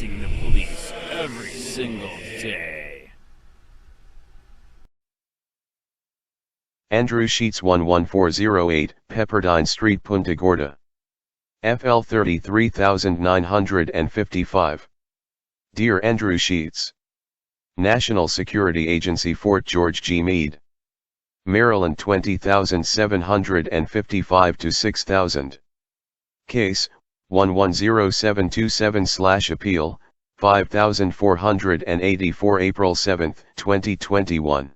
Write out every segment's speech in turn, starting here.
harassing the police every single day. Andrew Sheets 11408, Pepperdine Street, Punta Gorda. FL 33955. Dear Andrew Sheets, National Security Agency, Fort George G. Meade, Maryland 20755 to 6000. Case 110727/Appeal 5484, April 7, 2021.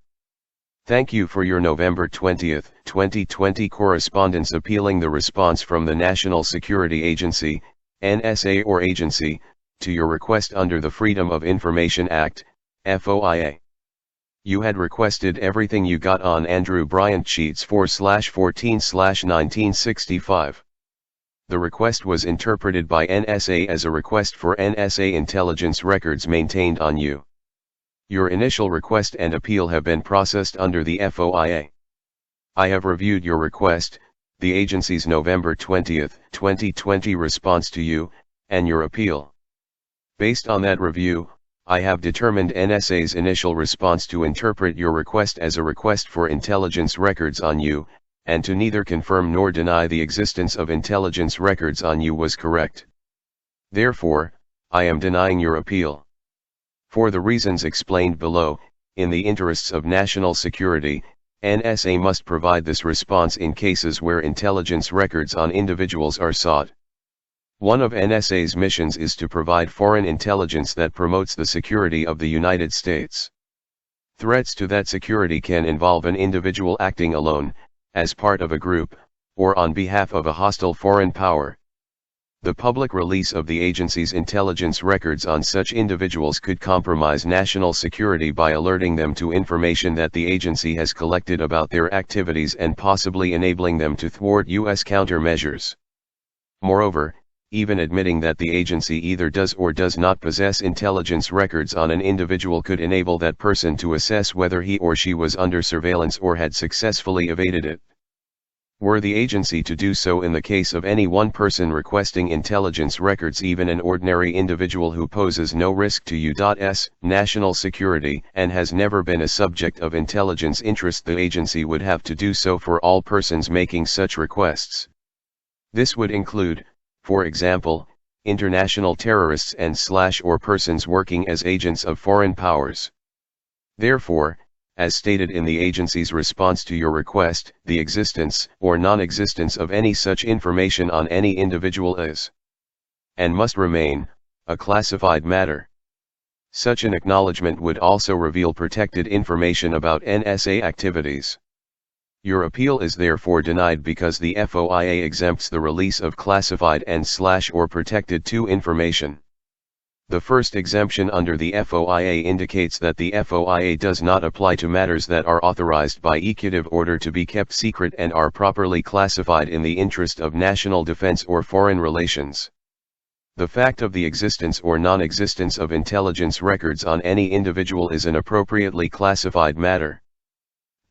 Thank you for your November 20, 2020 correspondence appealing the response from the National Security Agency, NSA or agency, to your request under the Freedom of Information Act, FOIA. You had requested everything you got on Andrew Bryant Sheets 4/14/1965. The request was interpreted by NSA as a request for NSA intelligence records maintained on you. Your initial request and appeal have been processed under the FOIA. I have reviewed your request, the agency's November 20, 2020 response to you, and your appeal. Based on that review, I have determined NSA's initial response to interpret your request as a request for intelligence records on you, and to neither confirm nor deny the existence of intelligence records on you was correct. Therefore, I am denying your appeal. For the reasons explained below, in the interests of national security, NSA must provide this response in cases where intelligence records on individuals are sought. One of NSA's missions is to provide foreign intelligence that promotes the security of the United States. Threats to that security can involve an individual acting alone, as part of a group, or on behalf of a hostile foreign power. The public release of the agency's intelligence records on such individuals could compromise national security by alerting them to information that the agency has collected about their activities and possibly enabling them to thwart U.S. countermeasures. Moreover, even admitting that the agency either does or does not possess intelligence records on an individual could enable that person to assess whether he or she was under surveillance or had successfully evaded it. Were the agency to do so in the case of any one person requesting intelligence records, even an ordinary individual who poses no risk to U.S. national security and has never been a subject of intelligence interest, the agency would have to do so for all persons making such requests. This would include, for example, international terrorists and/or persons working as agents of foreign powers. Therefore, as stated in the agency's response to your request, the existence or non-existence of any such information on any individual is, and must remain, a classified matter. Such an acknowledgement would also reveal protected information about NSA activities. Your appeal is therefore denied because the FOIA exempts the release of classified and/or protected information. The first exemption under the FOIA indicates that the FOIA does not apply to matters that are authorized by executive order to be kept secret and are properly classified in the interest of national defense or foreign relations. The fact of the existence or non-existence of intelligence records on any individual is an appropriately classified matter.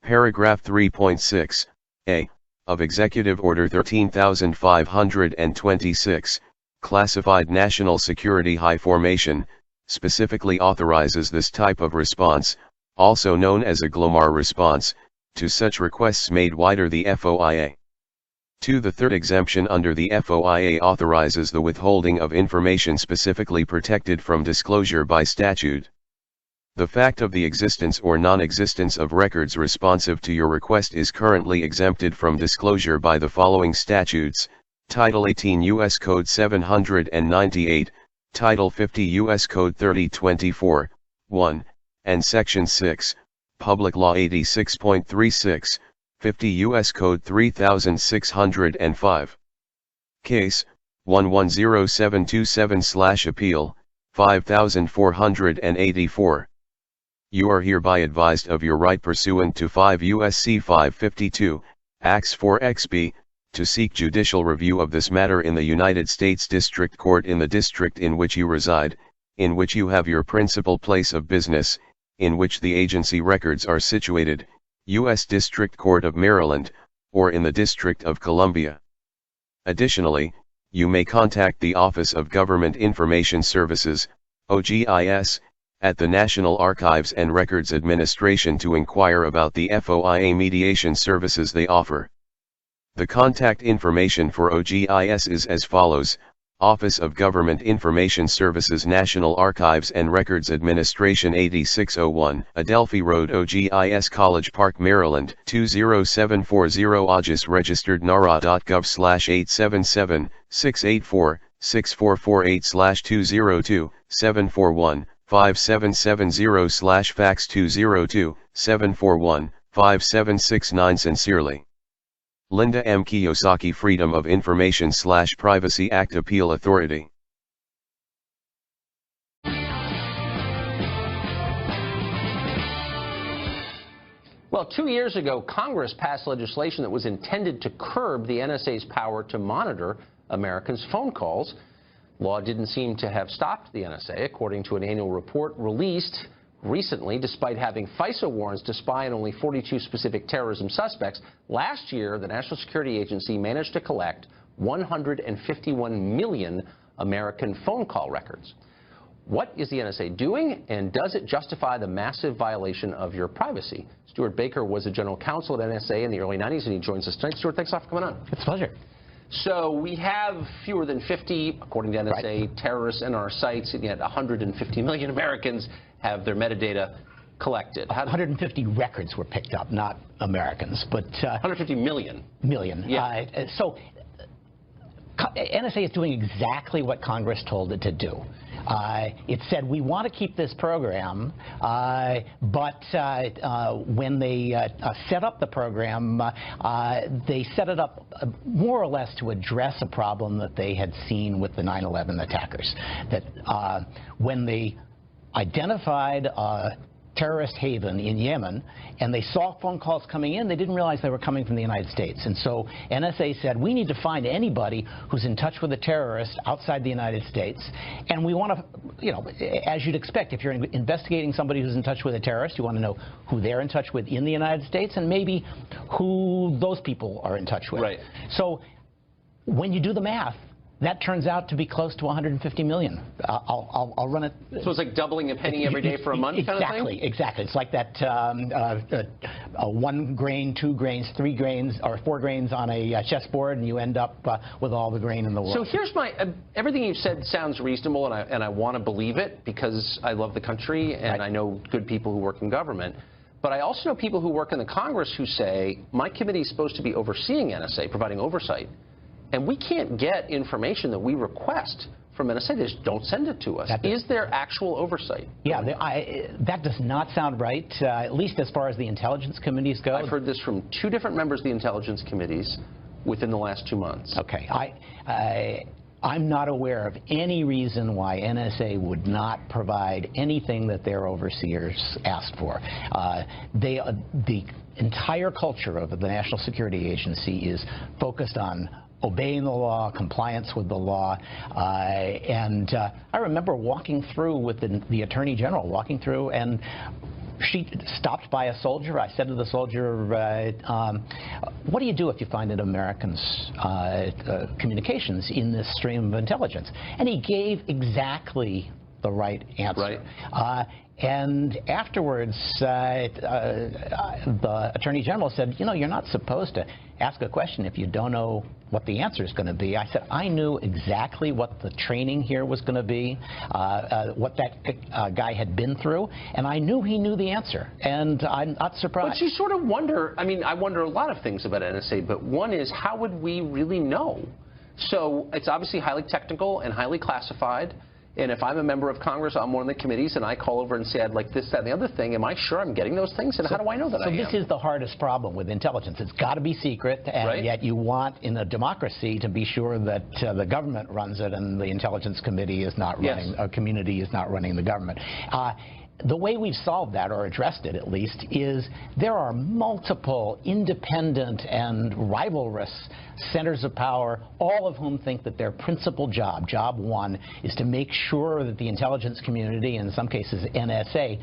Paragraph 3.6, a, of Executive Order 13526, Classified National Security High Formation, specifically authorizes this type of response, also known as a GLOMAR response, to such requests made wider the FOIA. 2. The third exemption under the FOIA authorizes the withholding of information specifically protected from disclosure by statute. The fact of the existence or non-existence of records responsive to your request is currently exempted from disclosure by the following statutes: Title 18 U.S. Code 798, Title 50 U.S. Code 3024, 1, and Section 6, Public Law 86.36, 50 U.S. Code 3605. Case 110727/Appeal 5484. You are hereby advised of your right pursuant to 5 U.S.C. 552, Acts 4xb, to seek judicial review of this matter in the United States District Court in the district in which you reside, in which you have your principal place of business, in which the agency records are situated, U.S. District Court of Maryland, or in the District of Columbia. Additionally, you may contact the Office of Government Information Services, OGIS, at the National Archives and Records Administration to inquire about the FOIA mediation services they offer. The contact information for OGIS is as follows: Office of Government Information Services, National Archives and Records Administration, 8601 Adelphi Road, OGIS, College Park, Maryland, 20740. OGIS registered NARA.gov/877-684-644-8/202-741-5770/fax 202-741-5769. Sincerely, Linda M. Kiyosaki, Freedom of Information / Privacy Act Appeal Authority. Well, 2 years ago, Congress passed legislation that was intended to curb the NSA's power to monitor Americans' phone calls. Law didn't seem to have stopped the NSA, according to an annual report released recently. Despite having FISA warrants to spy on only 42 specific terrorism suspects, last year the National Security Agency managed to collect 151 million American phone call records. What is the NSA doing, and does it justify the massive violation of your privacy? Stuart Baker was a general counsel at NSA in the early 90s, and he joins us tonight. Stuart, thanks a lot for coming on. It's a pleasure. So we have fewer than 50, according to NSA, terrorists in our sites, and yet 150 million Americans have their metadata collected. 150 records were picked up, not Americans, but 150 million. Yeah. So NSA is doing exactly what Congress told it to do. It said, we want to keep this program, but when they set up the program, they set it up more or less to address a problem that they had seen with the 9/11 attackers. That when they identified terrorist haven in Yemen, and they saw phone calls coming in, they didn't realize they were coming from the United States. And so NSA said, we need to find anybody who's in touch with a terrorist outside the United States. And we want to, you know, as you'd expect, if you're investigating somebody who's in touch with a terrorist, you want to know who they're in touch with in the United States and maybe who those people are in touch with. Right. So when you do the math, that turns out to be close to 150 million. I'll run it. So it's like doubling a penny every day for a month kind of thing? Exactly. It's like that 1 grain, 2 grains, 3 grains, or 4 grains on a chessboard, and you end up with all the grain in the world. So here's my, everything you said sounds reasonable, and I want to believe it because I love the country, and I know good people who work in government. But I also know people who work in the Congress who say, my committee is supposed to be overseeing NSA, providing oversight. And we can't get information that we request from NSA. They just don't send it to us. Is there actual oversight? Yeah, that does not sound right, at least as far as the intelligence committees go. I've heard this from 2 different members of the intelligence committees within the last 2 months. Okay. I'm not aware of any reason why NSA would not provide anything that their overseers asked for. The entire culture of the National Security Agency is focused on obeying the law, compliance with the law, and I remember walking through with the Attorney General, and she stopped by a soldier. I said to the soldier, what do you do if you find an American's communications in this stream of intelligence? And he gave exactly the right answer. Right. And afterwards, the Attorney General said, you know, you're not supposed to ask a question if you don't know what the answer is going to be. I said, I knew exactly what the training here was going to be, what that guy had been through, and I knew he knew the answer, and I'm not surprised. But you sort of wonder, I mean, I wonder a lot of things about NSA, but one is, how would we really know? So it's obviously highly technical and highly classified. And if I'm a member of Congress on one of the committees and I call over and say I'd like this, that, and the other thing, am I sure I'm getting those things? And how do I know that I am? So this is the hardest problem with intelligence. It's got to be secret, and yet you want, in a democracy, to be sure that the government runs it and the intelligence committee is not running, a community is not running the government. the way we've solved that, or addressed it at least, is there are multiple independent and rivalrous centers of power, all of whom think that their principal job, job one, is to make sure that the intelligence community, in some cases NSA,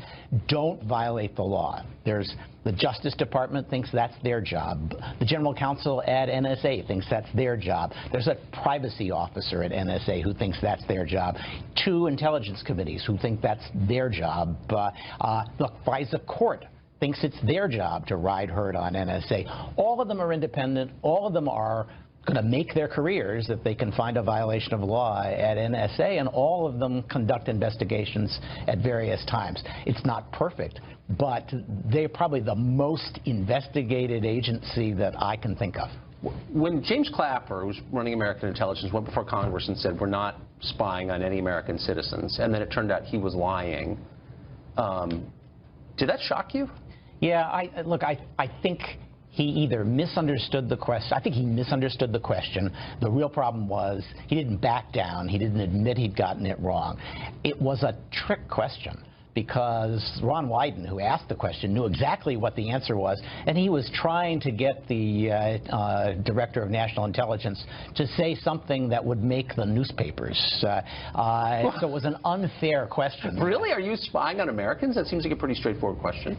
don't violate the law. There's the Justice Department thinks that's their job. The General Counsel at NSA thinks that's their job. There's a privacy officer at NSA who thinks that's their job. 2 intelligence committees who think that's their job. The FISA court thinks it's their job to ride herd on NSA. All of them are independent. All of them are going to make their careers if they can find a violation of law at NSA, and all of them conduct investigations at various times. It's not perfect, but they're probably the most investigated agency that I can think of. When James Clapper, who was running American intelligence, went before Congress and said, we're not spying on any American citizens, and then it turned out he was lying, did that shock you? Yeah, look, I think he either misunderstood the question. I think he misunderstood the question. The real problem was he didn't back down. He didn't admit he'd gotten it wrong. It was a trick question, because Ron Wyden, who asked the question, knew exactly what the answer was, and he was trying to get the Director of National Intelligence to say something that would make the newspapers. So it was an unfair question. Really? Are you spying on Americans? That seems like a pretty straightforward question.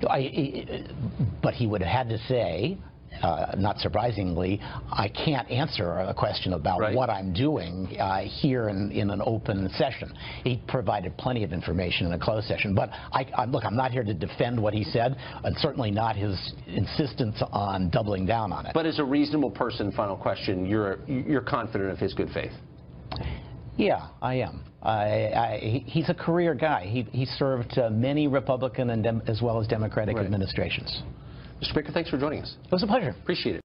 But he would have had to say, not surprisingly, I can't answer a question about what I'm doing here in an open session. He provided plenty of information in a closed session. But look, I'm not here to defend what he said, and certainly not his insistence on doubling down on it. But as a reasonable person, final question, you're confident of his good faith? Yeah, I am. He's a career guy. He served many Republican and as well as Democratic administrations. Mr. Speaker, thanks for joining us. It was a pleasure. Appreciate it.